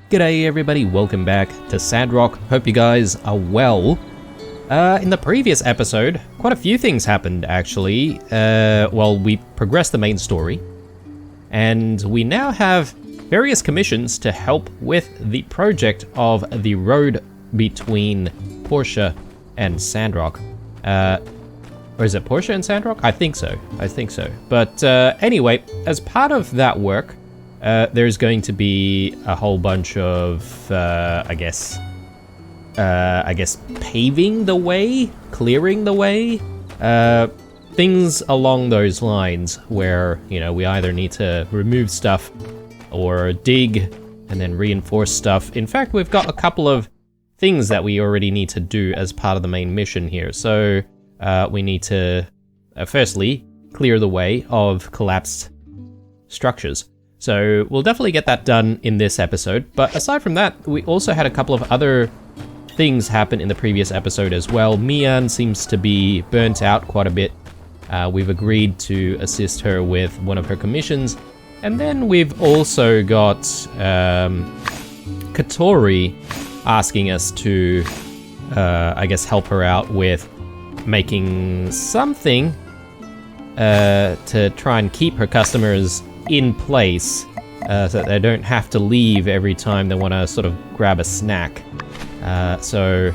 G'day everybody, welcome back to Sandrock. Hope you guys are well. In the previous episode, quite a few things happened actually. Well, we progressed the main story, and we now have various commissions to help with the project of the road between Portia and Sandrock. Or is it Portia and Sandrock? I think so. But anyway, as part of that work, there's going to be a whole bunch of, I guess paving the way, clearing the way, things along those lines where, you know, we either need to remove stuff or dig and then reinforce stuff. In fact, we've got a couple of things that we already need to do as part of the main mission here. So we need to, firstly, clear the way of collapsed structures. So we'll definitely get that done in this episode. But aside from that, we also had a couple of other things happen in the previous episode as well. Mian seems to be burnt out quite a bit. We've agreed to assist her with one of her commissions. And then we've also got Katori asking us to, I guess, help her out with making something to try and keep her customers in place so that they don't have to leave every time they want to sort of grab a snack. So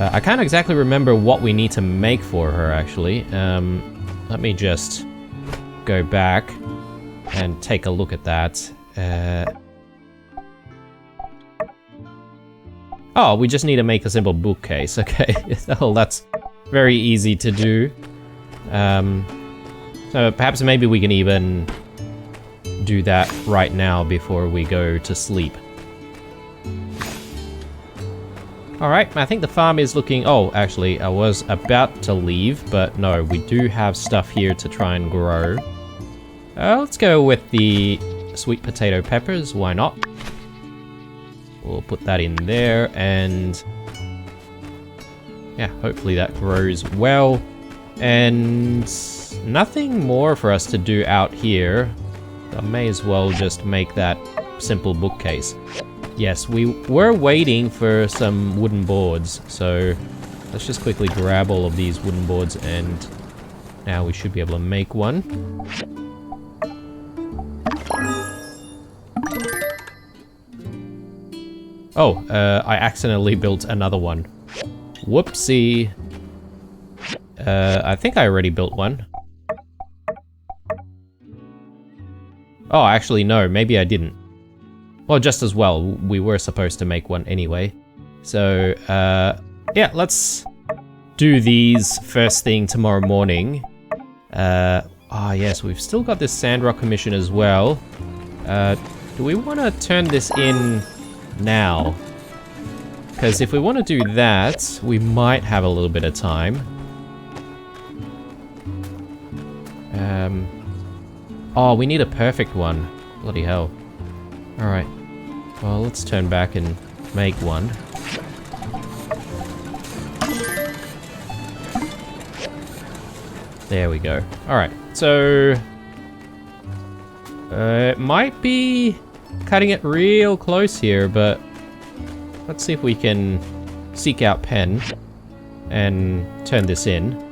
I can't exactly remember what we need to make for her actually. Let me just go back and take a look at that. Oh, we just need to make a simple bookcase. Okay, well, that's very easy to do. So perhaps maybe we can even do that right now before we go to sleep. Alright, I think the farm is looking... Oh, actually, I was about to leave, but no, we do have stuff here to try and grow. Let's go with the sweet potato peppers, why not? We'll put that in there, and yeah, hopefully that grows well. And nothing more for us to do out here. I may as well just make that simple bookcase. Yes, we were waiting for some wooden boards, so let's just quickly grab all of these wooden boards, and now we should be able to make one. Oh, I accidentally built another one. Whoopsie. I think I already built one. Oh, actually, no, maybe I didn't. Well, just as well, we were supposed to make one anyway. So, yeah, let's do these first thing tomorrow morning. Oh, yes, we've still got this Sandrock commission as well. Do we want to turn this in now? Because if we want to do that, we might have a little bit of time. Oh, we need a perfect one. Bloody hell. Alright. Well, let's turn back and make one. There we go. Alright, so... it might be cutting it real close here, but... let's see if we can seek out pen and turn this in.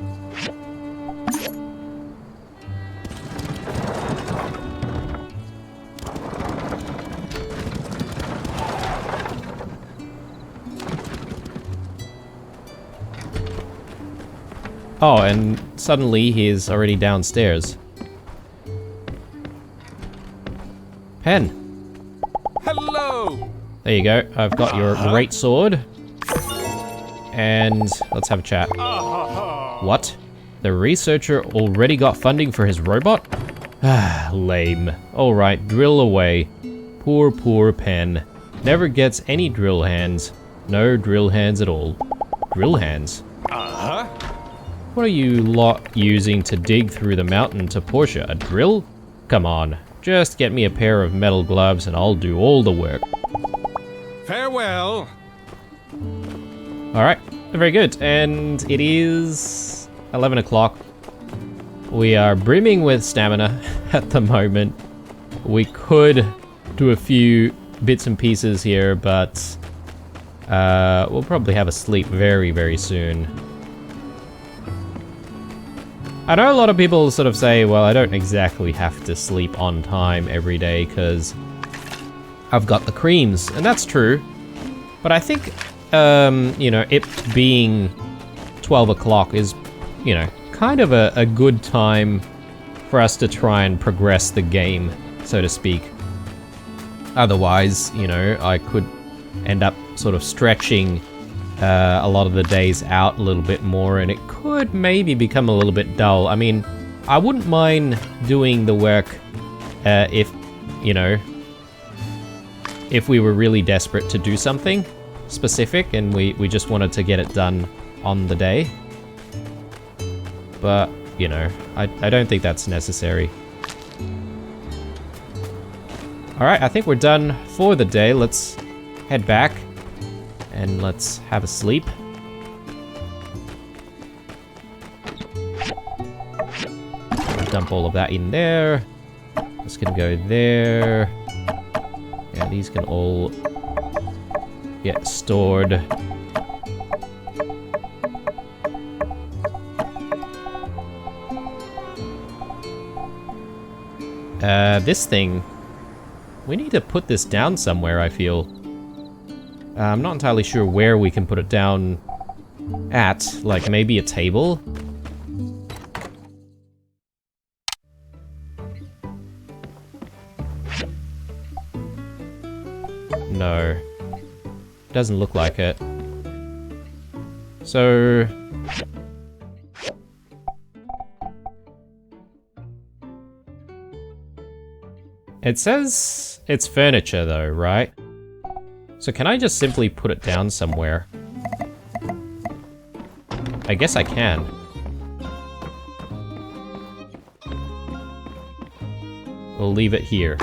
Oh, and suddenly he's already downstairs. Pen. Hello. There you go. I've got your great sword. And let's have a chat. What? The researcher already got funding for his robot? Ah, lame. Alright, drill away. Poor Pen. Never gets any drill hands. No drill hands at all. Drill hands? What are you lot using to dig through the mountain to Portia? A drill? Come on, just get me a pair of metal gloves and I'll do all the work. Farewell. Alright, very good. And it is 11 o'clock. We are brimming with stamina at the moment. We could do a few bits and pieces here, but we'll probably have a sleep very, very soon. I know a lot of people sort of say, well, I don't exactly have to sleep on time every day because I've got the creams, and that's true. But I think, you know, it being 12 o'clock is, you know, kind of a good time for us to try and progress the game, so to speak. Otherwise, you know, I could end up sort of stretching a lot of the days out a little bit more, and it could maybe become a little bit dull. I mean, I wouldn't mind doing the work if, you know, if we were really desperate to do something specific and we just wanted to get it done on the day. But, you know, I don't think that's necessary. Alright, I think we're done for the day. Let's head back and let's have a sleep. Dump all of that in there. This can go there. Yeah, these can all get stored. This thing, we need to put this down somewhere, I feel. I'm not entirely sure where we can put it down at, like maybe a table? No. Doesn't look like it. So... it says it's furniture though, right? So can I just simply put it down somewhere? I guess I can. We'll leave it here.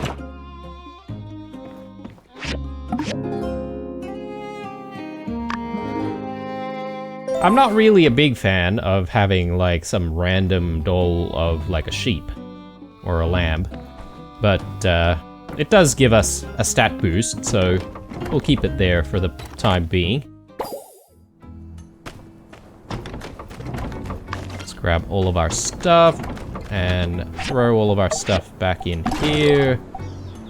I'm not really a big fan of having like some random doll of like a sheep or a lamb, but it does give us a stat boost, so we'll keep it there for the time being. Let's grab all of our stuff and throw all of our stuff back in here.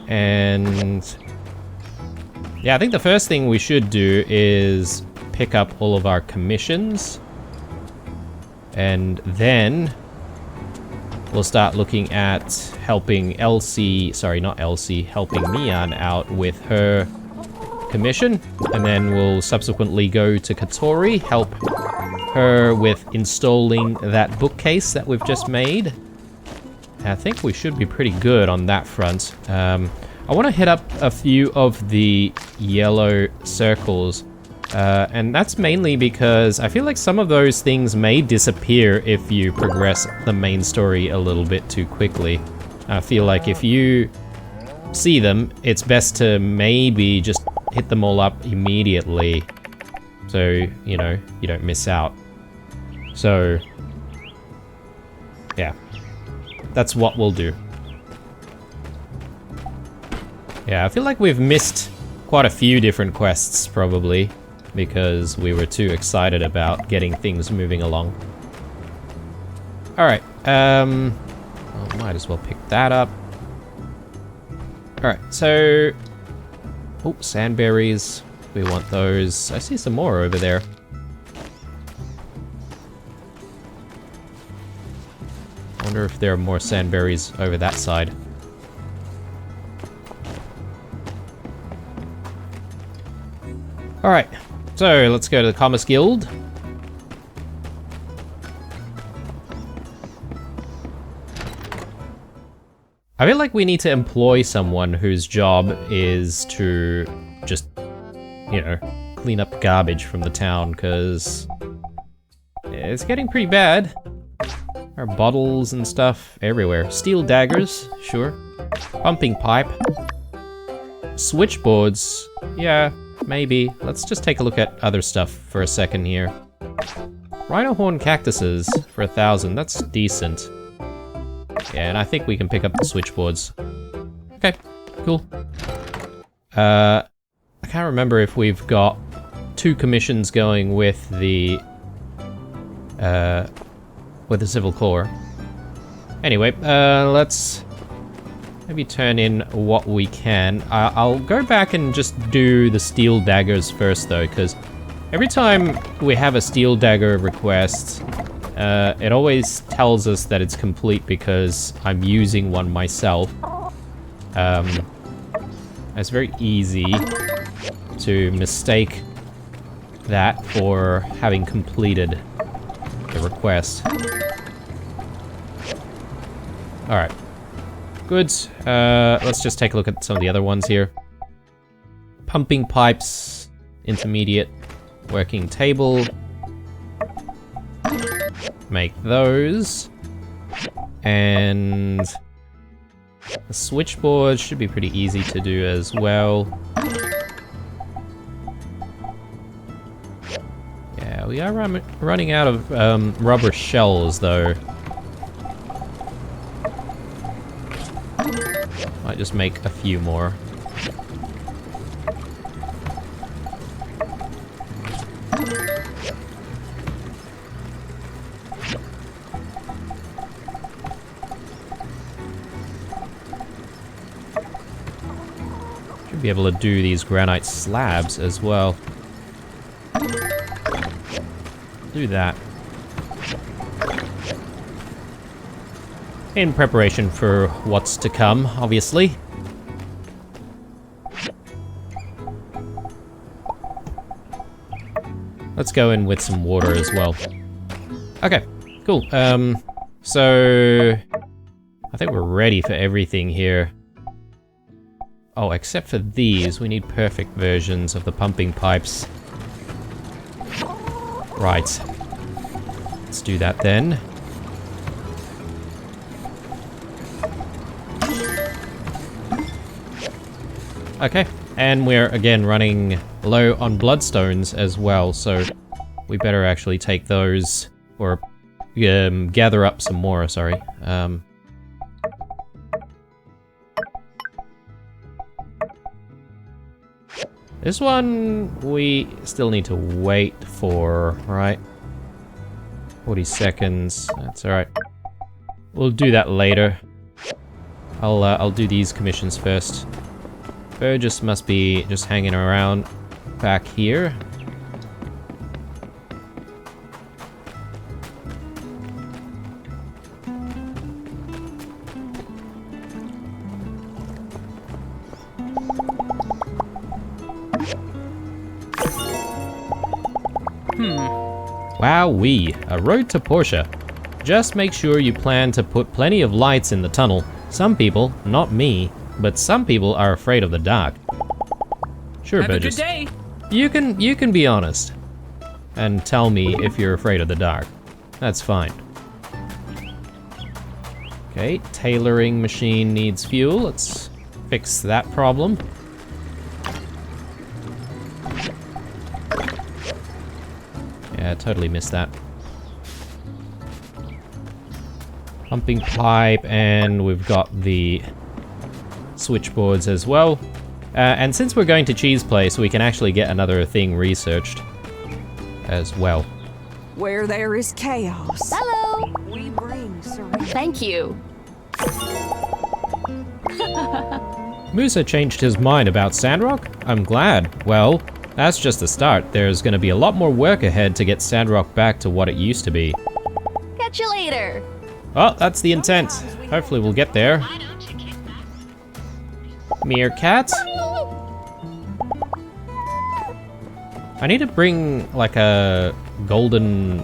And yeah, I think the first thing we should do is pick up all of our commissions. And then we'll start looking at helping Elsie, sorry, not Elsie, helping Mian out with her commission. And then we'll subsequently go to Katori, help her with installing that bookcase that we've just made. I think we should be pretty good on that front. I want to hit up a few of the yellow circles. And that's mainly because I feel like some of those things may disappear if you progress the main story a little bit too quickly. I feel like if you see them, it's best to maybe just hit them all up immediately so, you know, you don't miss out. So, yeah, that's what we'll do. Yeah, I feel like we've missed quite a few different quests, probably, because we were too excited about getting things moving along. Alright, well, might as well pick that up. Alright, so... oh, sandberries. We want those. I see some more over there. I wonder if there are more sandberries over that side. Alright, so let's go to the Commerce Guild. I feel like we need to employ someone whose job is to just, you know, clean up garbage from the town, because it's getting pretty bad. There are bottles and stuff everywhere. Steel daggers, sure. Pumping pipe. Switchboards, yeah, maybe. Let's just take a look at other stuff for a second here. Rhino horn cactuses for 1,000, that's decent. Yeah, and I think we can pick up the switchboards. Okay, cool. I can't remember if we've got 2 commissions going with the Civil Corps. Anyway, let's maybe turn in what we can. I'll go back and just do the steel daggers first, though, because every time we have a steel dagger request, it always tells us that it's complete because I'm using one myself. It's very easy to mistake that for having completed the request. Alright. Good. Let's just take a look at some of the other ones here. Pumping pipes, intermediate, working table. Make those. And the switchboard should be pretty easy to do as well. Yeah, we are running out of rubber shells, though. Might just make a few more. Should be able to do these granite slabs as well. Do that. In preparation for what's to come, obviously. Let's go in with some water as well. Okay, cool. So I think we're ready for everything here. Oh, except for these, we need perfect versions of the pumping pipes. Right. Let's do that then. Okay, and we're again running low on bloodstones as well, so we better actually take those, or gather up some more, sorry. This one we still need to wait for, right? 40 seconds, that's alright. We'll do that later. I'll do these commissions first. Burgess must be just hanging around back here. Wowee, a road to Portia. Just make sure you plan to put plenty of lights in the tunnel. Some people, not me, but some people are afraid of the dark. Sure, Burgess. Have a good day. You can be honest. And tell me if you're afraid of the dark. That's fine. Okay, tailoring machine needs fuel. Let's fix that problem. Yeah, totally missed that. Pumping pipe, and we've got the switchboards as well. And since we're going to Cheese Place, we can actually get another thing researched as well. Where there is chaos, Hello! we bring serenity. Thank you. Musa changed his mind about Sandrock? I'm glad. Well, that's just the start. There's gonna be a lot more work ahead to get Sandrock back to what it used to be. Catch you later. Well, that's the intent. Hopefully we'll get there. Meerkat? I need to bring, like, a golden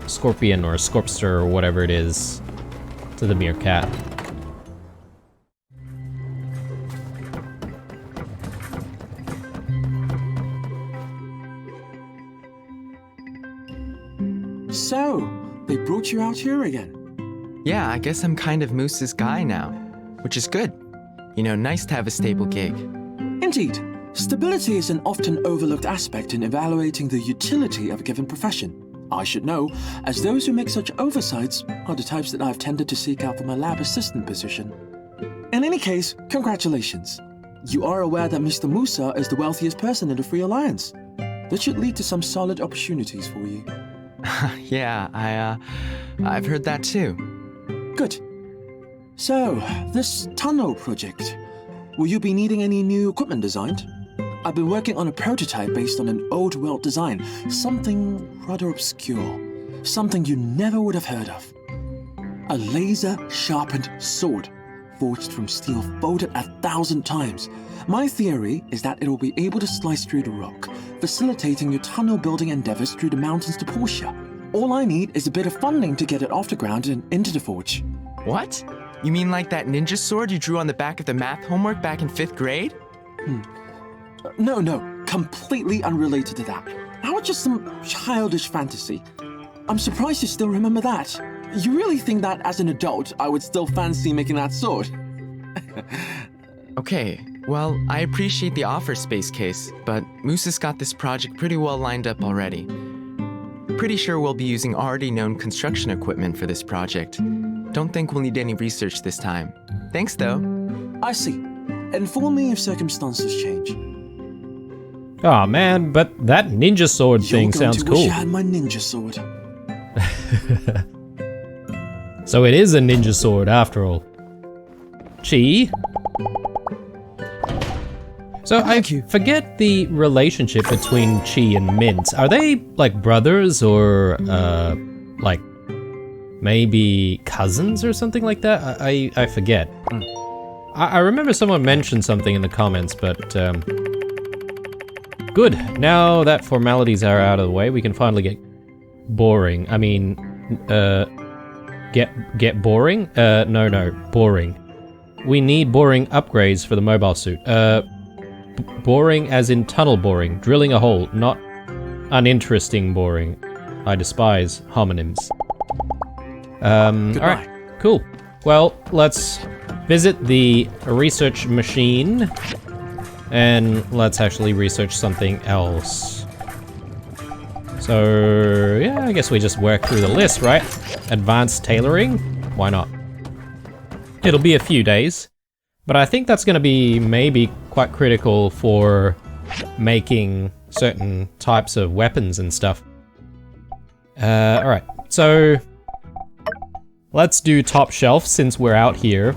scorpion or a scorpster or whatever it is to the meerkat. So, they brought you out here again. Yeah, I guess I'm kind of Moose's guy now, which is good. You know, nice to have a stable gig. Indeed, stability is an often overlooked aspect in evaluating the utility of a given profession. I should know, as those who make such oversights are the types that I've tended to seek out for my lab assistant position. In any case, congratulations. you are aware that Mr. Musa is the wealthiest person in the Free Alliance. That should lead to some solid opportunities for you. Yeah, I've heard that too. Good. So, this tunnel project, will you be needing any new equipment designed? I've been working on a prototype based on an old world design, something rather obscure, something you never would have heard of. A laser-sharpened sword, forged from steel folded 1,000 times. My theory is that it will be able to slice through the rock, facilitating your tunnel building endeavors through the mountains to Portia. All I need is a bit of funding to get it off the ground and into the forge. What? You mean like that ninja sword you drew on the back of the math homework back in 5th grade? No, completely unrelated to that. That was just some childish fantasy. I'm surprised you still remember that. You really think that as an adult, I would still fancy making that sword? Okay, well, I appreciate the offer, Space Case, but Moose has got this project pretty well lined up already. Pretty sure we'll be using already known construction equipment for this project. Don't think we'll need any research this time. Thanks, though. I see. Inform me if circumstances change. Oh man, but that ninja sword thing sounds You're going to wish cool. I had my ninja sword. So it is a ninja sword after all. Chi? So I forget the relationship between Chi and Mint. Are they like brothers or like maybe cousins or something like that? I forget. I remember someone mentioned something in the comments, but good. Now that formalities are out of the way, we can finally get boring. I mean, get boring? No, boring. We need boring upgrades for the mobile suit. Boring as in tunnel boring, drilling a hole, not uninteresting boring. I despise homonyms. Alright, cool. Well, let's visit the research machine and let's actually research something else. So, yeah, I guess we just work through the list, right? Advanced tailoring? Why not? It'll be a few days, but I think that's going to be maybe quite critical for making certain types of weapons and stuff. Alright, so let's do top shelf since we're out here.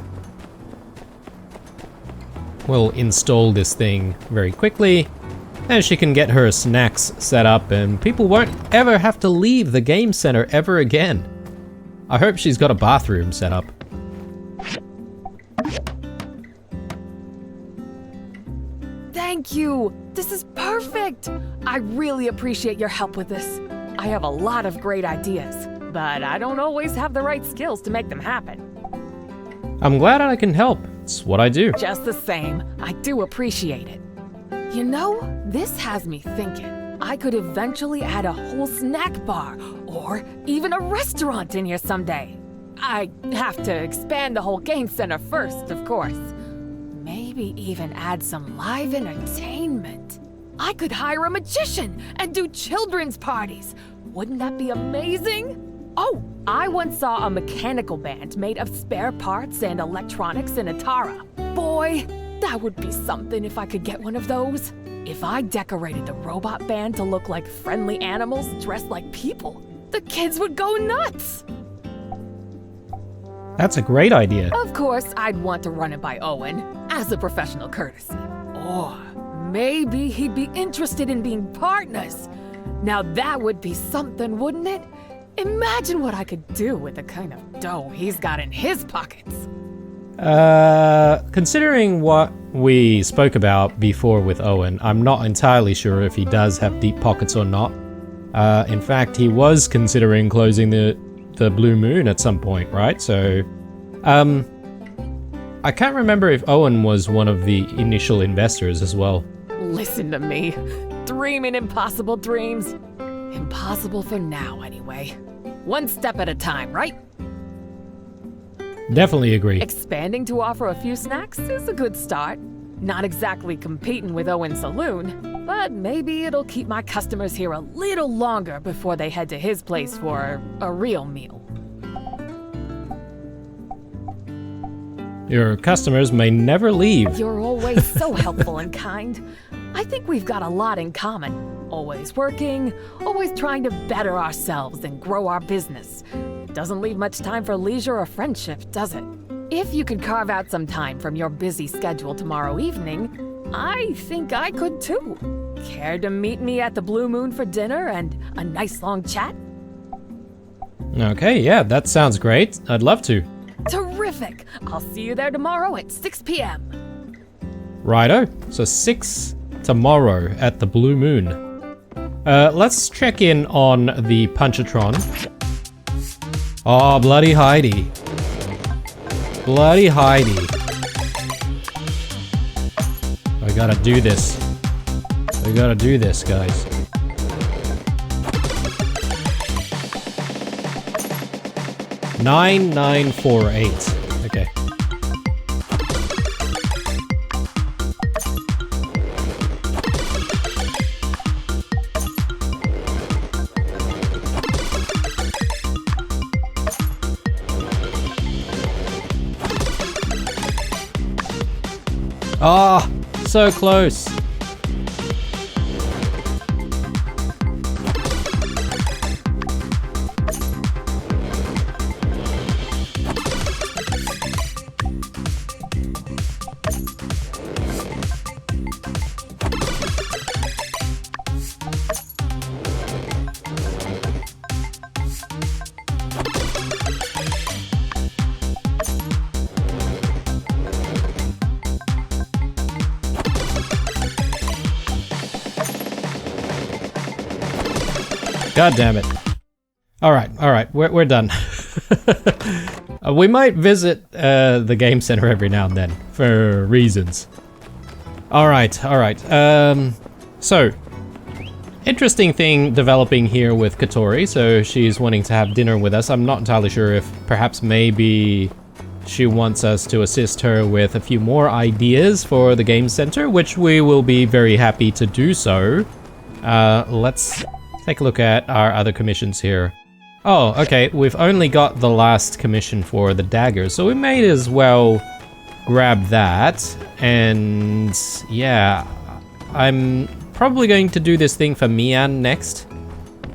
We'll install this thing very quickly, and she can get her snacks set up, and people won't ever have to leave the game center ever again. I hope she's got a bathroom set up. Thank you! This is perfect! I really appreciate your help with this. I have a lot of great ideas, but I don't always have the right skills to make them happen. I'm glad I can help. It's what I do. Just the same, I do appreciate it. You know, this has me thinking. I could eventually add a whole snack bar, or even a restaurant in here someday. I have to expand the whole game center first, of course. Maybe even add some live entertainment. I could hire a magician and do children's parties. Wouldn't that be amazing? Oh, I once saw a mechanical band made of spare parts and electronics in Atara. Boy, that would be something if I could get one of those. If I decorated the robot band to look like friendly animals dressed like people, the kids would go nuts. That's a great idea. Of course, I'd want to run it by Owen, as a professional courtesy. Or maybe he'd be interested in being partners. Now that would be something, wouldn't it? Imagine what I could do with the kind of dough he's got in his pockets. Considering what we spoke about before with Owen, I'm not entirely sure if he does have deep pockets or not. In fact, he was considering closing the Blue Moon at some point, right? So, I can't remember if Owen was one of the initial investors as well. Listen to me. Dreaming impossible dreams. Impossible for now, anyway. One step at a time, right? Definitely agree. Expanding to offer a few snacks is a good start. Not exactly competing with Owen's Saloon, but maybe it'll keep my customers here a little longer before they head to his place for a real meal. Your customers may never leave. You're always so helpful and kind. I think we've got a lot in common. Always working, always trying to better ourselves and grow our business. Doesn't leave much time for leisure or friendship, does it? If you could carve out some time from your busy schedule tomorrow evening, I think I could too. Care to meet me at the Blue Moon for dinner and a nice long chat? Okay, yeah, that sounds great. I'd love to. Terrific! I'll see you there tomorrow at 6 p.m. Righto. So 6 tomorrow at the Blue Moon. Let's check in on the Punchatron. Oh, bloody Heidi. Bloody Heidi. I gotta do this. I gotta do this, guys. $9,948. Okay. Ah, so close. God damn it. Alright, we're done. We might visit the game center every now and then, for reasons. Alright. So, interesting thing developing here with Katori, so she's wanting to have dinner with us. I'm not entirely sure if perhaps maybe she wants us to assist her with a few more ideas for the game center, which we will be very happy to do so. Let's take a look at our other commissions here. Oh, okay, we've only got the last commission for the dagger, so we may as well grab that. And yeah, I'm probably going to do this thing for Mian next.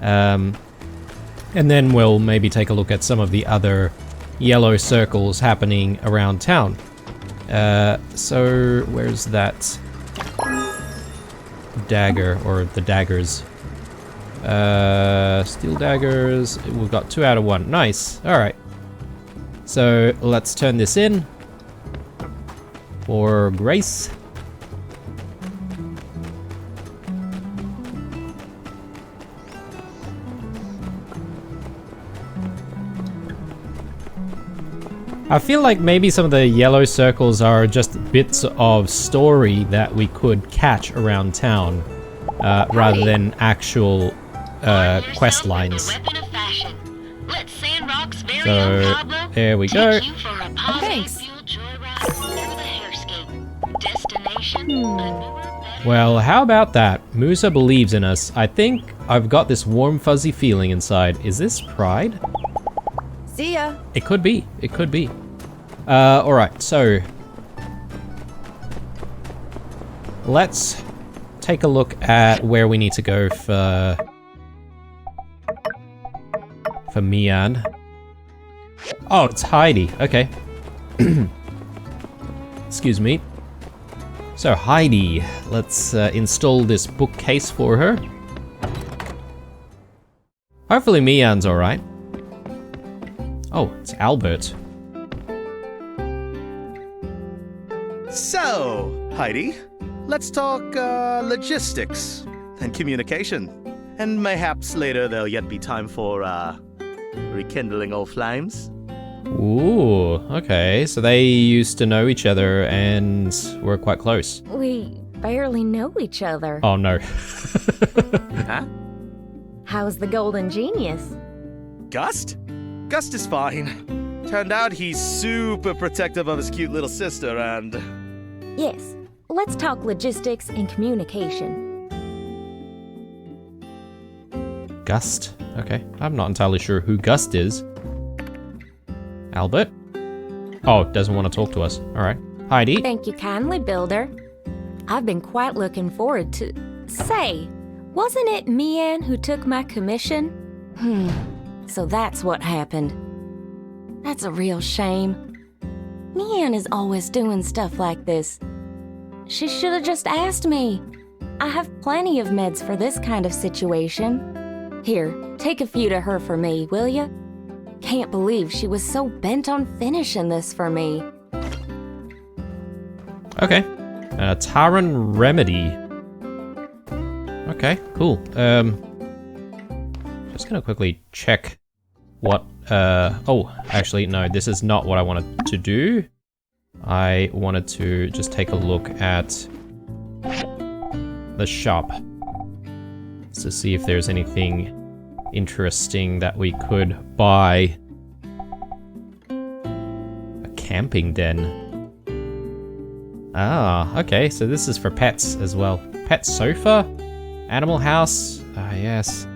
And then we'll maybe take a look at some of the other yellow circles happening around town. So where's that dagger, or the daggers? Steel daggers. We've got 2 out of 1. Nice. Alright. So let's turn this in for Grace. I feel like maybe some of the yellow circles are just bits of story that we could catch around town, rather than actual quest lines. So there we go. Thanks. Well, how about that? Musa believes in us. I think I've got this warm fuzzy feeling inside. Is this pride? See ya. It could be. It could be. Alright, so let's take a look at where we need to go for Mian. Oh, it's Heidi. Okay. Excuse me. So Heidi, let's install this bookcase for her. Hopefully Mian's alright. Oh, it's Albert. So, Heidi, let's talk logistics and communication. And mayhaps later there'll yet be time for rekindling old flames. Ooh, okay. So they used to know each other and were quite close. We barely know each other. Oh no. Huh? How's the Golden Genius? Gust? Gust is fine. Turned out he's super protective of his cute little sister and... Yes, let's talk logistics and communication. Gust. Okay. I'm not entirely sure who Gust is. Albert? Oh, doesn't want to talk to us. Alright. Heidi? Thank you kindly, Builder. I've been quite looking forward to... Say, wasn't it Mian who took my commission? So that's what happened. That's a real shame. Mian is always doing stuff like this. She should have just asked me. I have plenty of meds for this kind of situation. Here, take a few to her for me, will ya? Can't believe she was so bent on finishing this for me. Okay. Taran Remedy. Okay, cool. Just gonna quickly check what, oh, actually, no, this is not what I wanted to do. I wanted to just take a look at the shop to see if there's anything interesting that we could buy. A camping den. Ah, okay, so this is for pets as well. Pet sofa? Animal house? Ah, yes.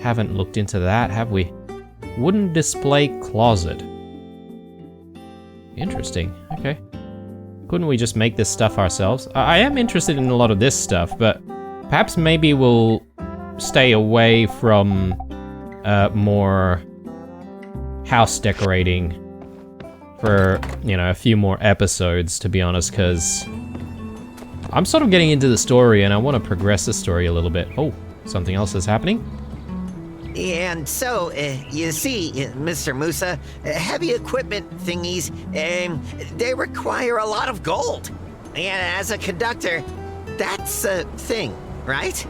Haven't looked into that, have we? Wooden display closet. Interesting, okay. Couldn't we just make this stuff ourselves? I am interested in a lot of this stuff, but perhaps maybe we'll stay away from more house decorating for, you know, a few more episodes, to be honest, because I'm sort of getting into the story and I want to progress the story a little bit. Oh, something else is happening? And so, you see, Mr. Musa, heavy equipment thingies, they require a lot of gold. And as a conductor, that's a thing, right?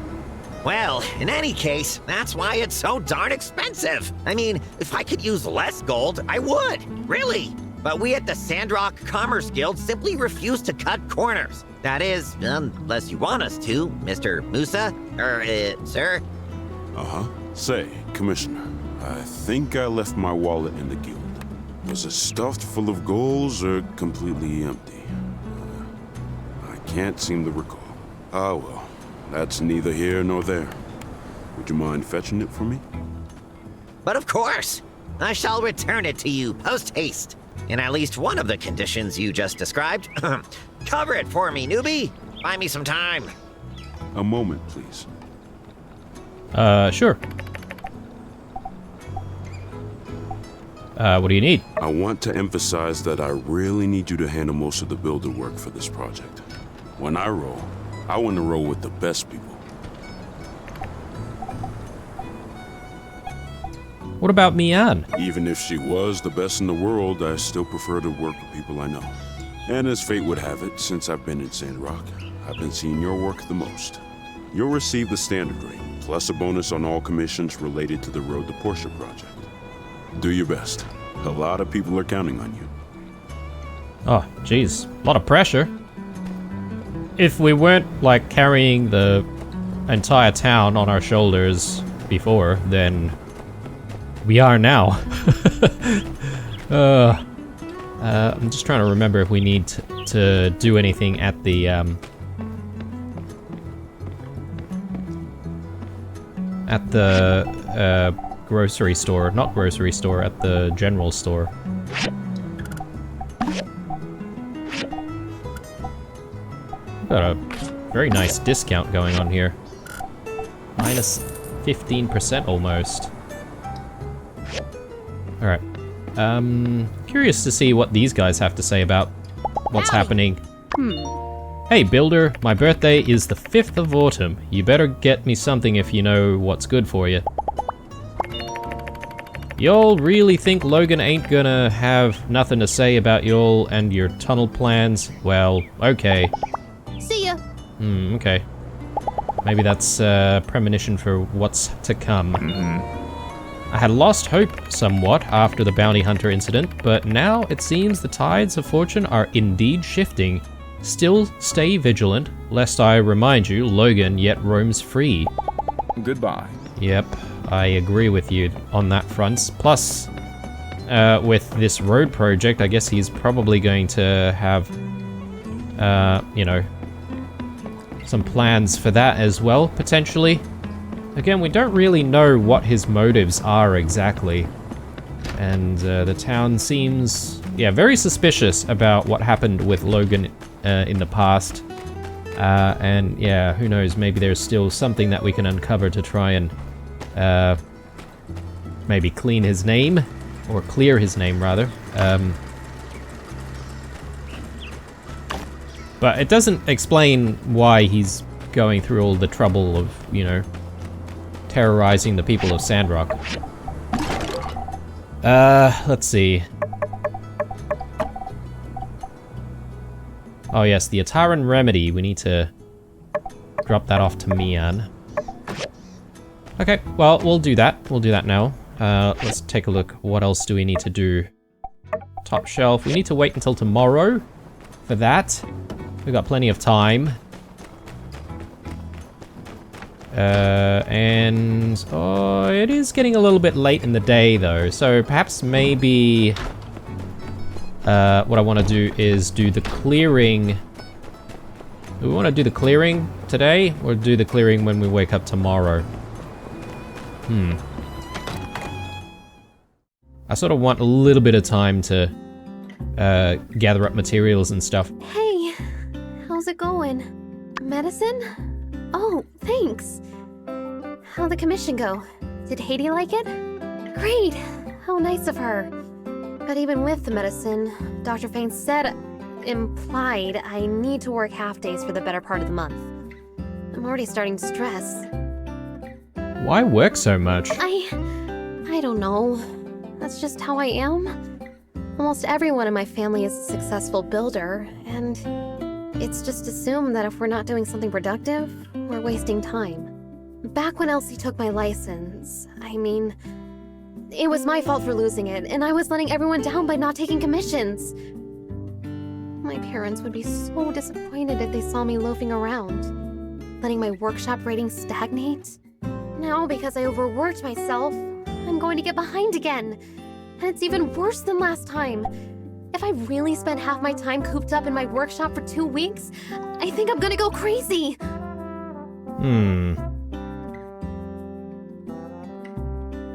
Well, in any case, that's why it's so darn expensive. I mean, if I could use less gold, I would, really. But we at the Sandrock Commerce Guild simply refuse to cut corners. That is, unless you want us to, Mr. Musa, sir. Uh-huh. Say, Commissioner, I think I left my wallet in the guild. Was it stuffed full of golds or completely empty? I can't seem to recall. Ah, well, that's neither here nor there. Would you mind fetching it for me? But of course, I shall return it to you post-haste. In at least one of the conditions you just described. Cover it for me, newbie. Buy me some time. A moment, please. Sure. What do you need? I want to emphasize that I really need you to handle most of the builder work for this project. When I roll, I want to roll with the best people. What about Mian? Even if she was the best in the world, I still prefer to work with people I know. And as fate would have it, since I've been in Sandrock, I've been seeing your work the most. You'll receive the standard rate, plus a bonus on all commissions related to the Road to Portia project. Do your best. A lot of people are counting on you. Oh, geez. A lot of pressure. If we weren't, like, carrying the entire town on our shoulders before, then we are now. I'm just trying to remember if we need to do anything at the, grocery store. Not grocery store, at the general store. We've got a very nice discount going on here. Minus 15% almost. Alright. Curious to see what these guys have to say about what's happening. Hey, Builder, my birthday is the 5th of autumn. You better get me something if you know what's good for you. Y'all really think Logan ain't gonna have nothing to say about y'all and your tunnel plans? Well, okay. See ya. Okay. Maybe that's a premonition for what's to come. I had lost hope somewhat after the bounty hunter incident, but now it seems the tides of fortune are indeed shifting. Still stay vigilant, lest I remind you Logan yet roams free. Goodbye. Yep, I agree with you on that front. Plus, with this road project, I guess he's probably going to have, you know, some plans for that as well, potentially. Again, we don't really know what his motives are exactly. And the town seems yeah, very suspicious about what happened with Logan in the past. And yeah, who knows, maybe there's still something that we can uncover to try and maybe clean his name, or clear his name rather. But it doesn't explain why he's going through all the trouble of, you know, terrorizing the people of Sandrock. Let's see. Oh yes, the Ataran Remedy. We need to drop that off to Mian. Okay, well, we'll do that. We'll do that now. Let's take a look. What else do we need to do? Top shelf. We need to wait until tomorrow for that. We've got plenty of time. And oh, it is getting a little bit late in the day though, so perhaps maybe what I want to do is do the clearing. Do we want to do the clearing today, or do the clearing when we wake up tomorrow? I sort of want a little bit of time to gather up materials and stuff. Hey, how's it going? Medicine? Oh, thanks. How'd the commission go? Did Haiti like it? Great! How nice of her. But even with the medicine, Dr. Fain implied I need to work half days for the better part of the month. I'm already starting to stress. Why work so much? I don't know. That's just how I am. Almost everyone in my family is a successful builder, and it's just assumed that if we're not doing something productive, we're wasting time. Back when Elsie took my license, I mean, it was my fault for losing it, and I was letting everyone down by not taking commissions. My parents would be so disappointed if they saw me loafing around, letting my workshop rating stagnate. Now, because I overworked myself, I'm going to get behind again. And it's even worse than last time. If I really spent half my time cooped up in my workshop for 2 weeks, I think I'm gonna go crazy.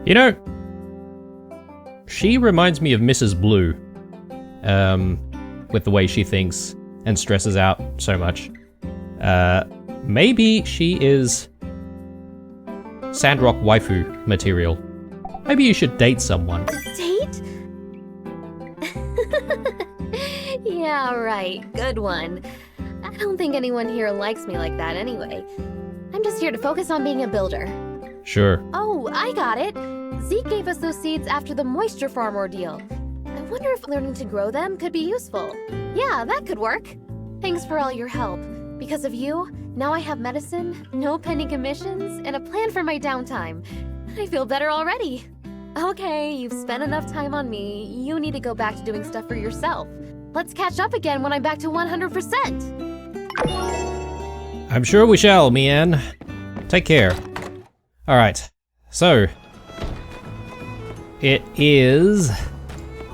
You know, she reminds me of Mrs. Blue, with the way she thinks and stresses out so much. Maybe she is Sandrock waifu material. Maybe you should date someone. Date? Yeah, right. Good one. I don't think anyone here likes me like that anyway. I'm just here to focus on being a builder. Sure. Oh, I got it. Zeke gave us those seeds after the moisture farm ordeal. I wonder if learning to grow them could be useful. Yeah, that could work. Thanks for all your help. Because of you, now I have medicine, no pending commissions, and a plan for my downtime. I feel better already. Okay, you've spent enough time on me. You need to go back to doing stuff for yourself. Let's catch up again when I'm back to 100%. I'm sure we shall, Mian. Take care. Alright, so it is,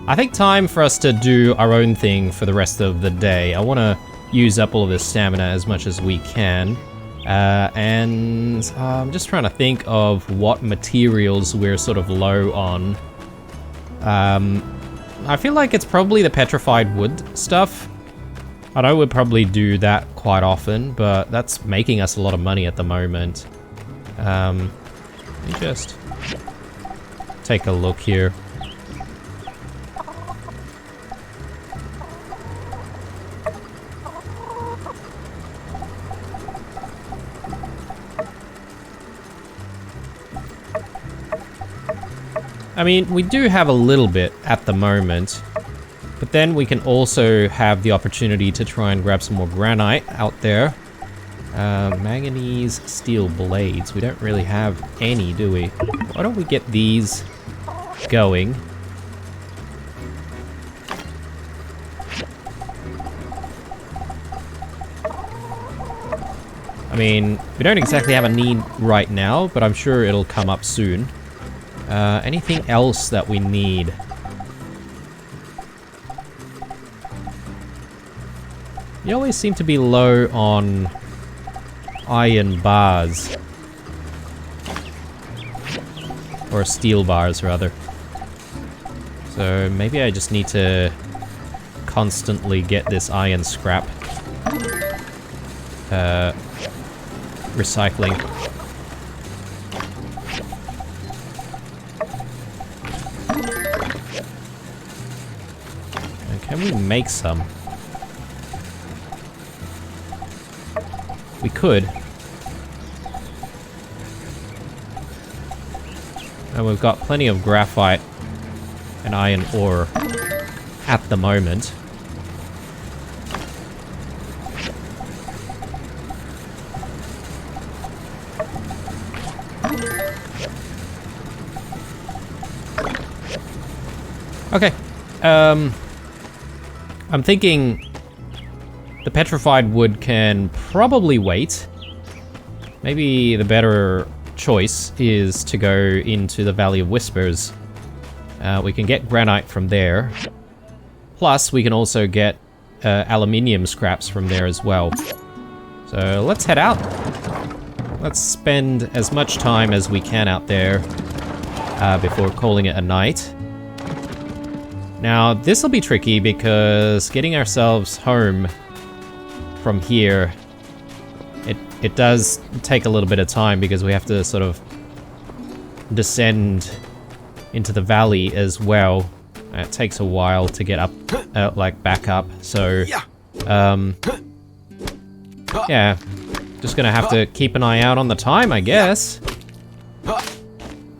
I think, time for us to do our own thing for the rest of the day. I want to use up all of this stamina as much as we can. And I'm just trying to think of what materials we're sort of low on. I feel like it's probably the petrified wood stuff. I know we'll probably do that quite often, but that's making us a lot of money at the moment. Let me just take a look here. I mean, we do have a little bit at the moment, but then we can also have the opportunity to try and grab some more granite out there. Manganese steel blades. We don't really have any, do we? Why don't we get these going? I mean, we don't exactly have a need right now, but I'm sure it'll come up soon. Anything else that we need? You always seem to be low on iron bars. Or steel bars, rather. So maybe I just need to constantly get this iron scrap recycling. And can we make some? We could. And we've got plenty of graphite and iron ore at the moment. Okay. I'm thinking the petrified wood can probably wait. Maybe the better choice is to go into the Valley of Whispers. We can get granite from there. Plus, we can also get aluminium scraps from there as well. So let's head out. Let's spend as much time as we can out there before calling it a night. Now, this will be tricky because getting ourselves home from here, it does take a little bit of time because we have to sort of descend into the valley as well. It takes a while to get up, like back up. So, yeah, just gonna have to keep an eye out on the time, I guess.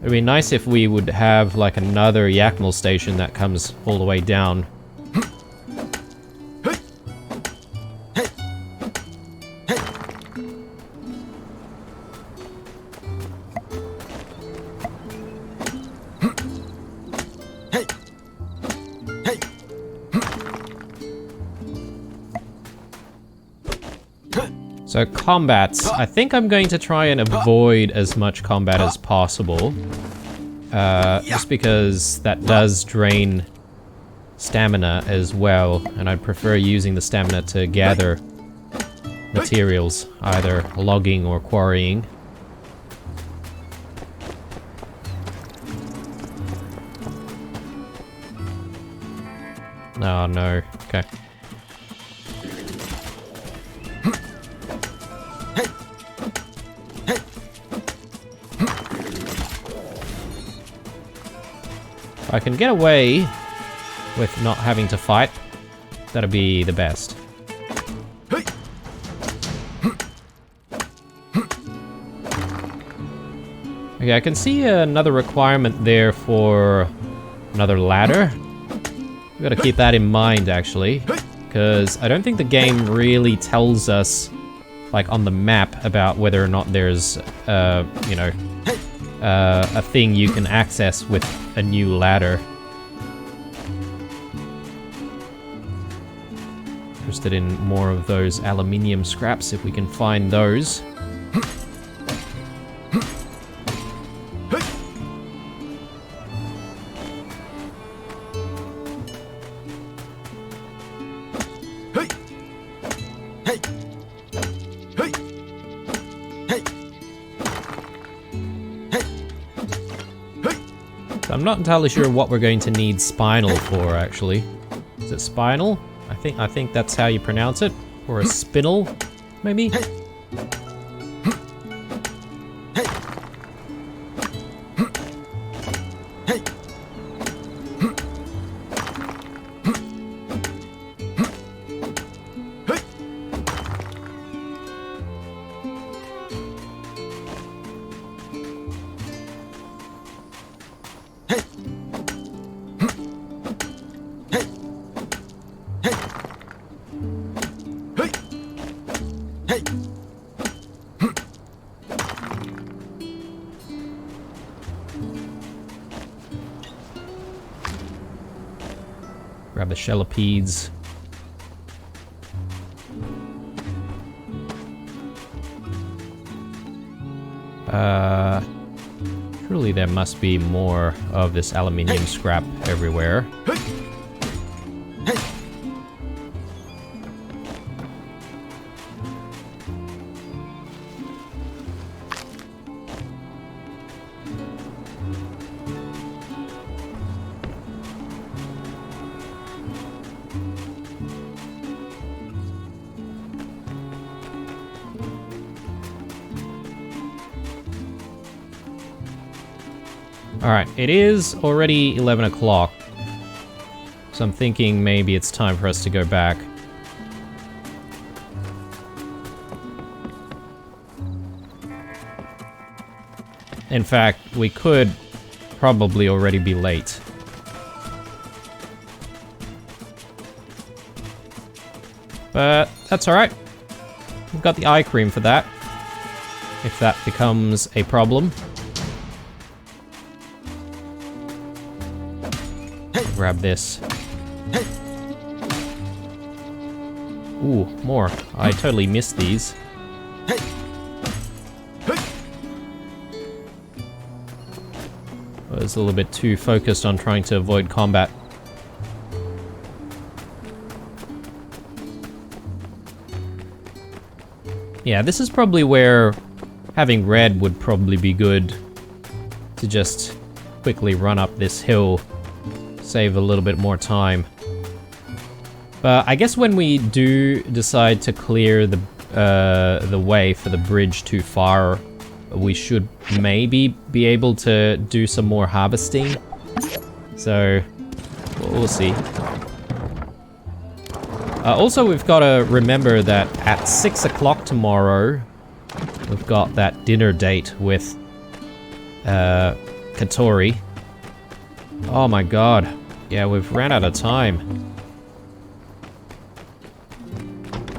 It'd be nice if we would have like another Yakmel station that comes all the way down. So combat, I think I'm going to try and avoid as much combat as possible. Just because that does drain stamina as well, and I'd prefer using the stamina to gather materials, either logging or quarrying. Oh no, okay. If I can get away with not having to fight, that'd be the best. Okay, I can see another requirement there for another ladder. We've got to keep that in mind, actually, because I don't think the game really tells us, like, on the map about whether or not there's, you know, a thing you can access with a new ladder. Interested in more of those aluminium scraps if we can find those. I'm not entirely sure what we're going to need spinal for, actually. Is it spinal? I think that's how you pronounce it. Or a spinel, maybe? Grab the shellipedes. Surely there must be more of this aluminium scrap everywhere. Alright, it is already 11 o'clock. So I'm thinking maybe it's time for us to go back. In fact, we could probably already be late. But that's alright. We've got the eye cream for that. If that becomes a problem. Grab this. Ooh, more. I totally missed these. I was a little bit too focused on trying to avoid combat. Yeah, this is probably where having red would probably be good to just quickly run up this hill, save a little bit more time. But I guess when we do decide to clear the way for the bridge too far, we should maybe be able to do some more harvesting. So, we'll see. Also, we've got to remember that at 6 o'clock tomorrow, we've got that dinner date with Katori. Oh my god. Yeah, we've ran out of time.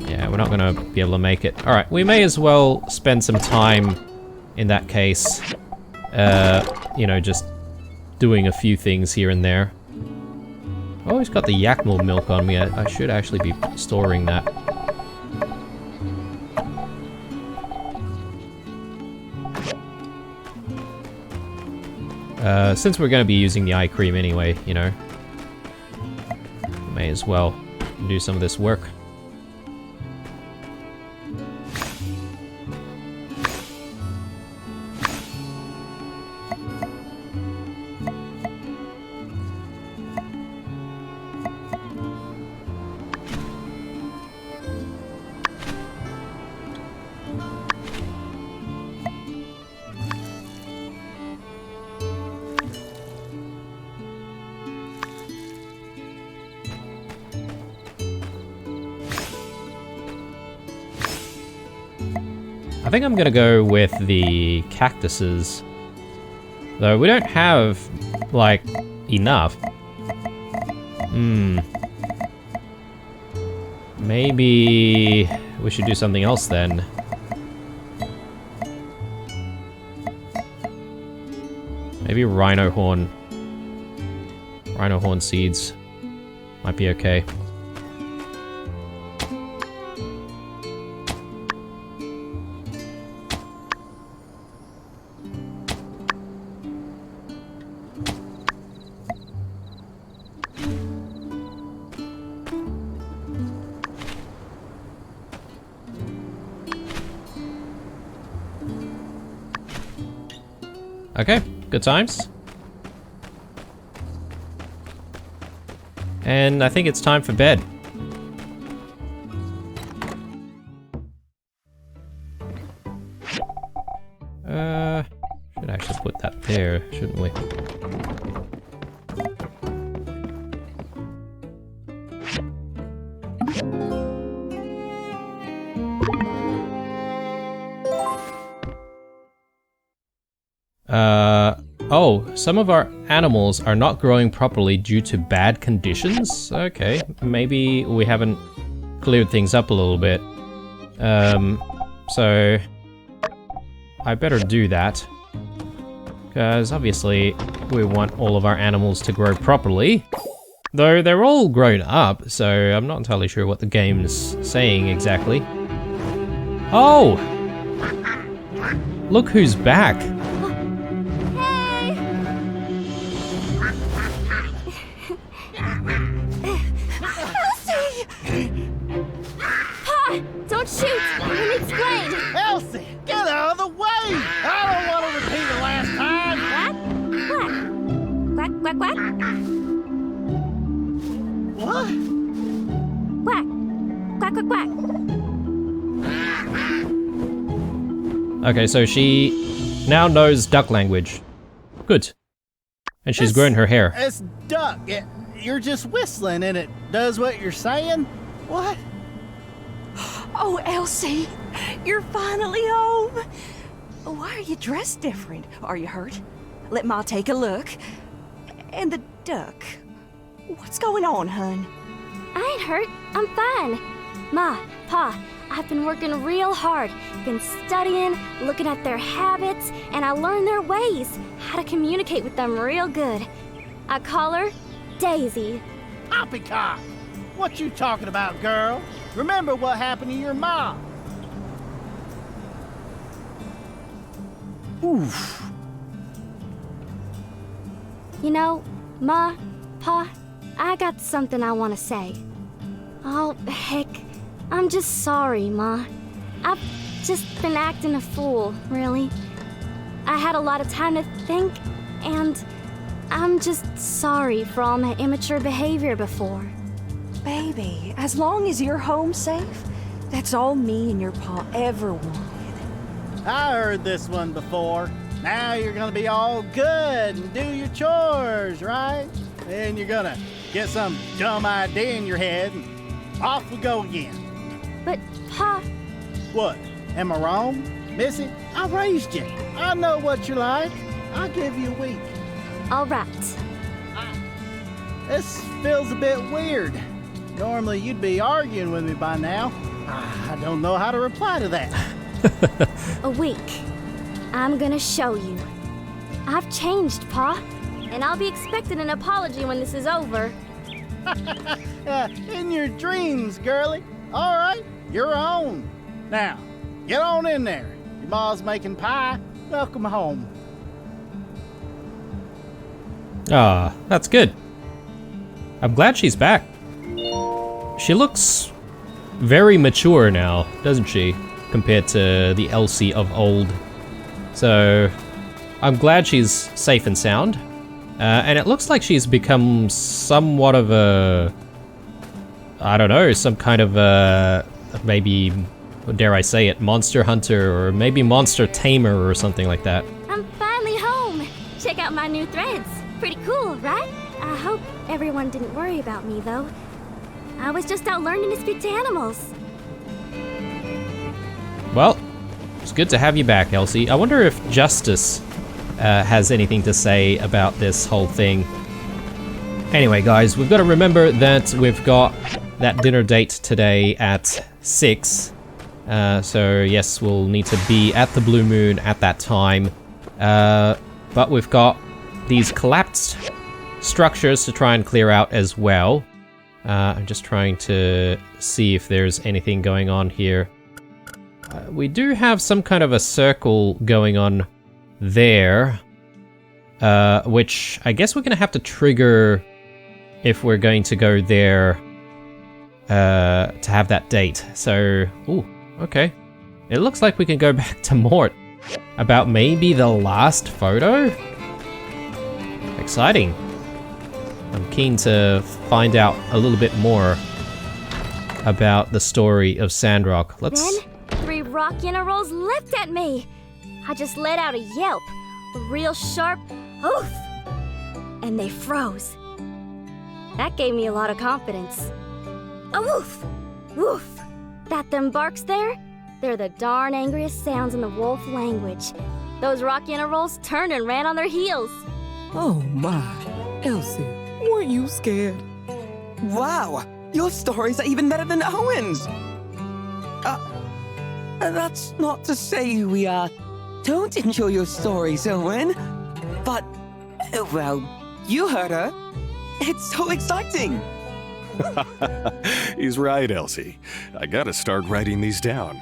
Yeah, we're not gonna be able to make it. Alright, we may as well spend some time in that case. You know, just doing a few things here and there. Oh, he's got the Yakmul milk on me. I should actually be storing that. Since we're going to be using the eye cream anyway, you know, may as well do some of this work. I think I'm gonna go with the cactuses. Though we don't have, like, enough. Maybe we should do something else then. Maybe rhino horn. Rhino horn seeds might be okay. Okay, good times. And I think it's time for bed. Should actually put that there, shouldn't we? Oh, some of our animals are not growing properly due to bad conditions? Okay, maybe we haven't cleared things up a little bit. So I better do that. Because obviously we want all of our animals to grow properly. Though they're all grown up, so I'm not entirely sure what the game's saying exactly. Oh! Look who's back! Don't shoot! Let me explain! Elsie, get out of the way! I don't want to repeat the last time! Quack? Quack, quack, quack? What? Quack. Quack, quack, quack. Okay, so she now knows duck language. Good. And she's growing her hair. It's Duck. You're just whistling and it does what you're saying? What? Oh, Elsie, you're finally home. Why are you dressed different? Are you hurt? Let Ma take a look. And the duck. What's going on, hun? I ain't hurt. I'm fine. Ma, Pa, I've been working real hard. Been studying, looking at their habits, and I learned their ways. How to communicate with them real good. I call her Daisy. Poppycock! What you talking about, girl? Remember what happened to your mom. Oof. You know, Ma, Pa, I got something I want to say. Oh, heck. I'm just sorry, Ma. I've just been acting a fool, really. I had a lot of time to think, and I'm just sorry for all my immature behavior before. Baby, as long as you're home safe, that's all me and your pa ever wanted. I heard this one before. Now you're gonna be all good and do your chores, right? Then you're gonna get some dumb idea in your head and off we go again. But, Pa... What? Am I wrong? Missy, I raised you. I know what you're like. I'll give you a week. All right. This feels a bit weird. Normally you'd be arguing with me by now. I don't know how to reply to that. A week. I'm gonna show you. I've changed, Pa. And I'll be expecting an apology when this is over. In your dreams, girlie. All right, you're on. Now, get on in there. Your ma's making pie. Welcome home. Ah, that's good. I'm glad she's back. She looks very mature now, doesn't she? Compared to the Elsie of old. So, I'm glad she's safe and sound. And it looks like she's become somewhat of a... I don't know, some kind of a... maybe, dare I say it, monster hunter or maybe monster tamer or something like that. I'm finally home. Check out my new threads. Pretty cool, right? I hope everyone didn't worry about me, though. I was just out learning to speak to animals. Well, it's good to have you back, Elsie. I wonder if Justice has anything to say about this whole thing. Anyway, guys, we've got to remember that we've got that dinner date today at 6. So, yes, we'll need to be at the Blue Moon at that time. But we've got these collapsed structures to try and clear out as well. I'm just trying to see if there's anything going on here. We do have some kind of a circle going on there, which I guess we're going to have to trigger if we're going to go there to have that date. So, ooh, okay. It looks like we can go back to Mort about maybe the last photo. Exciting. I'm keen to find out a little bit more about the story of Sandrock. Let's... Then, 3 rock rolls leapt at me. I just let out a yelp, a real sharp oof, and they froze. That gave me a lot of confidence. A woof, woof. That them barks there? They're the darn angriest sounds in the wolf language. Those rock rolls turned and ran on their heels. Oh my, Elsie, weren't you scared? Wow, your stories are even better than Owen's. That's not to say we don't enjoy your stories, Owen. But, well, you heard her. It's so exciting. He's right, Elsie. I gotta start writing these down.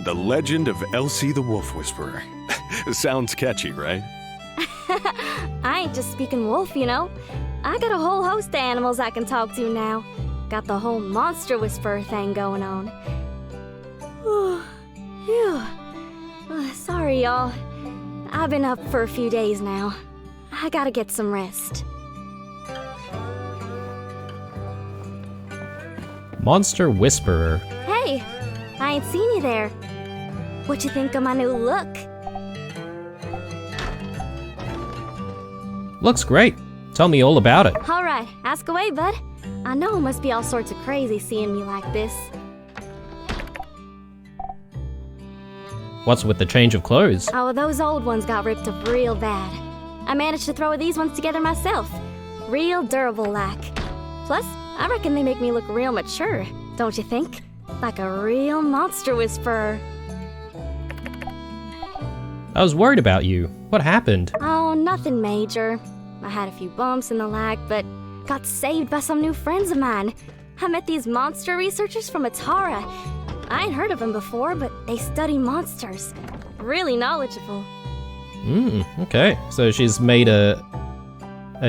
The Legend of Elsie the Wolf Whisperer. Sounds catchy, right? I ain't just speaking wolf, you know. I got a whole host of animals I can talk to now. Got the whole monster whisperer thing going on. Phew. Sorry, y'all. I've been up for a few days now. I gotta get some rest. Monster Whisperer. Hey, I ain't seen you there. What you think of my new look? Looks great. Tell me all about it. Alright, ask away, bud. I know it must be all sorts of crazy seeing me like this. What's with the change of clothes? Oh, those old ones got ripped up real bad. I managed to throw these ones together myself. Real durable like. Plus, I reckon they make me look real mature, don't you think? Like a real monster whisperer. I was worried about you. What happened? Oh, nothing major. I had a few bumps and the like, but got saved by some new friends of mine. I met these monster researchers from Atara. I ain't heard of them before, but they study monsters. Really knowledgeable. Okay. So she's made a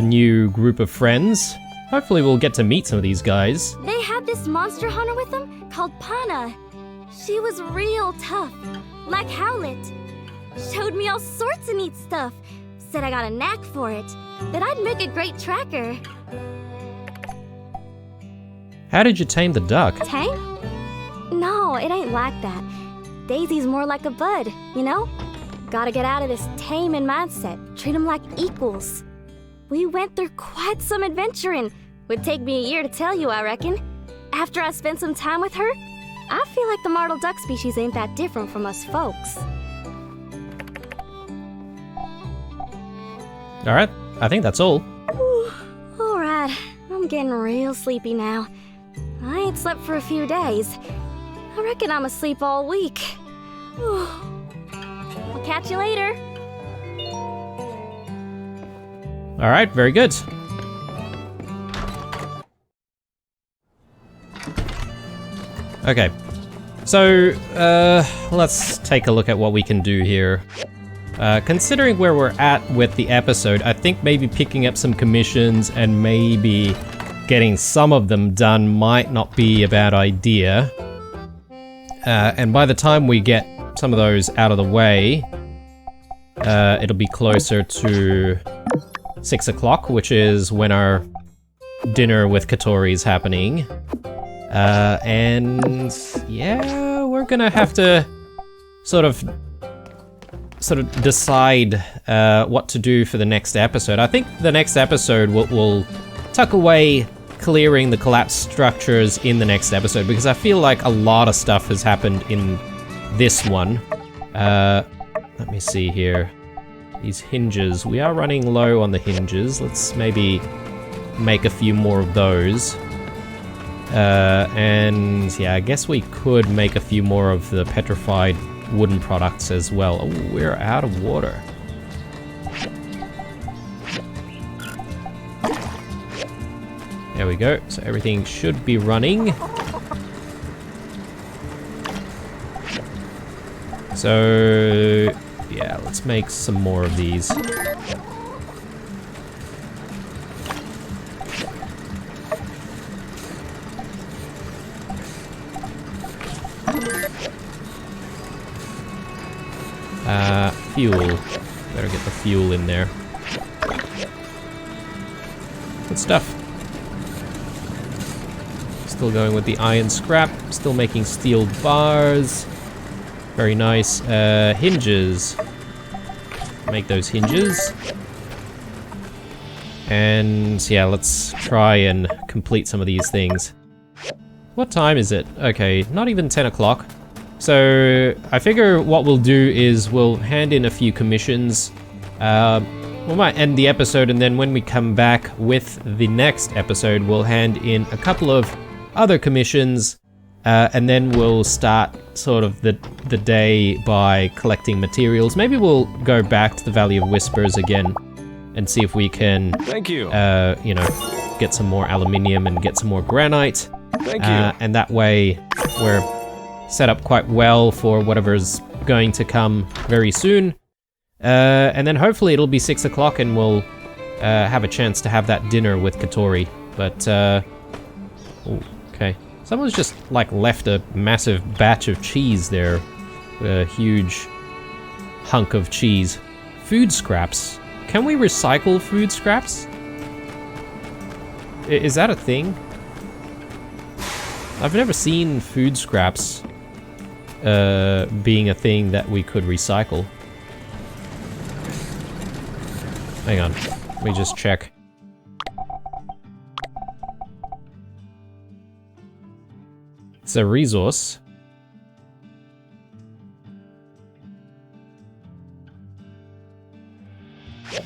new group of friends. Hopefully we'll get to meet some of these guys. They had this monster hunter with them called Pana. She was real tough, like Howlet. Showed me all sorts of neat stuff. Said I got a knack for it, that I'd make a great tracker. How did you tame the duck? Tame? No, it ain't like that. Daisy's more like a bud, you know? Gotta get out of this taming mindset. Treat them like equals. We went through quite some adventuring. Would take me a year to tell you, I reckon. After I spent some time with her, I feel like the martel duck species ain't that different from us folks. Alright, I think that's all. Alright, I'm getting real sleepy now. I ain't slept for a few days. I reckon I'm asleep all week. I'll catch you later. Alright, very good. Okay, so let's take a look at what we can do here. Considering where we're at with the episode, I think maybe picking up some commissions and maybe getting some of them done might not be a bad idea. And by the time we get some of those out of the way, it'll be closer to 6 o'clock, which is when our dinner with Katori is happening. And yeah, we're gonna have to sort of decide what to do for the next episode. I think the next episode will tuck away clearing the collapsed structures in the next episode, because I feel like a lot of stuff has happened in this one. Let me see here. These hinges. We are running low on the hinges. Let's maybe make a few more of those. And yeah, I guess we could make a few more of the petrified wooden products as well. Oh, we're out of water. There we go. So everything should be running. So yeah, let's make some more of these. Fuel. Better get the fuel in there. Good stuff. Still going with the iron scrap. Still making steel bars. Very nice. Hinges. Make those hinges. And yeah, let's try and complete some of these things. What time is it? Okay, not even 10 o'clock. So I figure what we'll do is we'll hand in a few commissions. We might end the episode, and then when we come back with the next episode, we'll hand in a couple of other commissions, and then we'll start sort of the day by collecting materials. Maybe we'll go back to the Valley of Whispers again and see if we can, Thank you. You know, get some more aluminium and get some more granite. Thank you. And that way we're set up quite well for whatever's going to come very soon. And then hopefully it'll be 6 o'clock and we'll have a chance to have that dinner with Katori. But, ooh, okay. Someone's just, like, left a massive batch of cheese there. A huge hunk of cheese. Food scraps. Can we recycle food scraps? Is that a thing? I've never seen food scraps being a thing that we could recycle. Hang on, let me just check. It's a resource.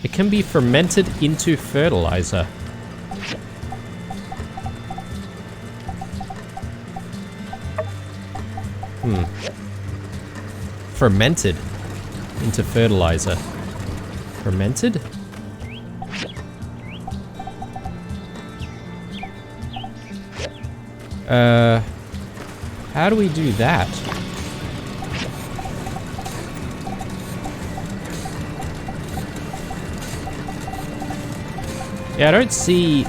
It can be fermented into fertilizer. Fermented into fertilizer. Fermented? How do we do that? Yeah, I don't see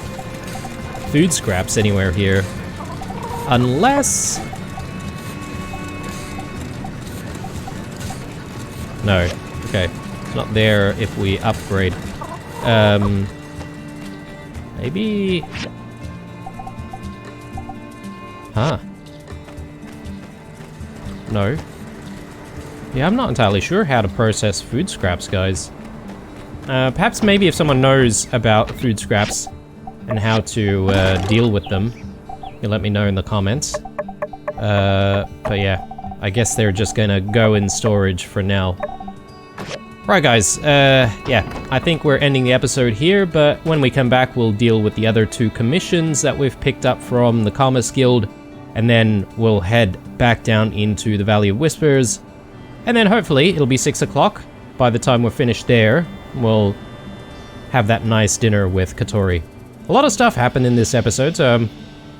food scraps anywhere here. Unless... No. Okay. It's not there if we upgrade. Maybe... Huh. No. Yeah, I'm not entirely sure how to process food scraps, guys. Perhaps maybe if someone knows about food scraps and how to deal with them, you let me know in the comments. But yeah, I guess they're just gonna go in storage for now. Right, guys, yeah, I think we're ending the episode here, but when we come back, we'll deal with the other 2 commissions that we've picked up from the Commerce Guild, and then we'll head back down into the Valley of Whispers, and then hopefully it'll be 6 o'clock. By the time we're finished there, we'll have that nice dinner with Katori. A lot of stuff happened in this episode, so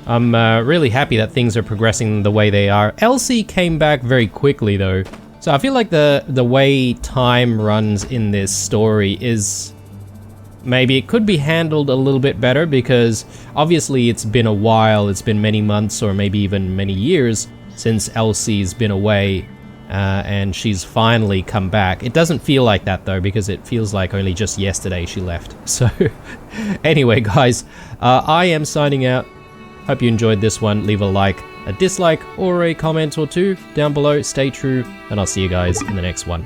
I'm really happy that things are progressing the way they are. Elsie came back very quickly, though. So I feel like the way time runs in this story is... maybe it could be handled a little bit better, because obviously it's been a while, it's been many months or maybe even many years since Elsie's been away, and she's finally come back. It doesn't feel like that though, because it feels like only just yesterday she left. So anyway, guys, I am signing out. Hope you enjoyed this one. Leave a like, a dislike, or a comment or 2 down below. Stay true, and I'll see you guys in the next one.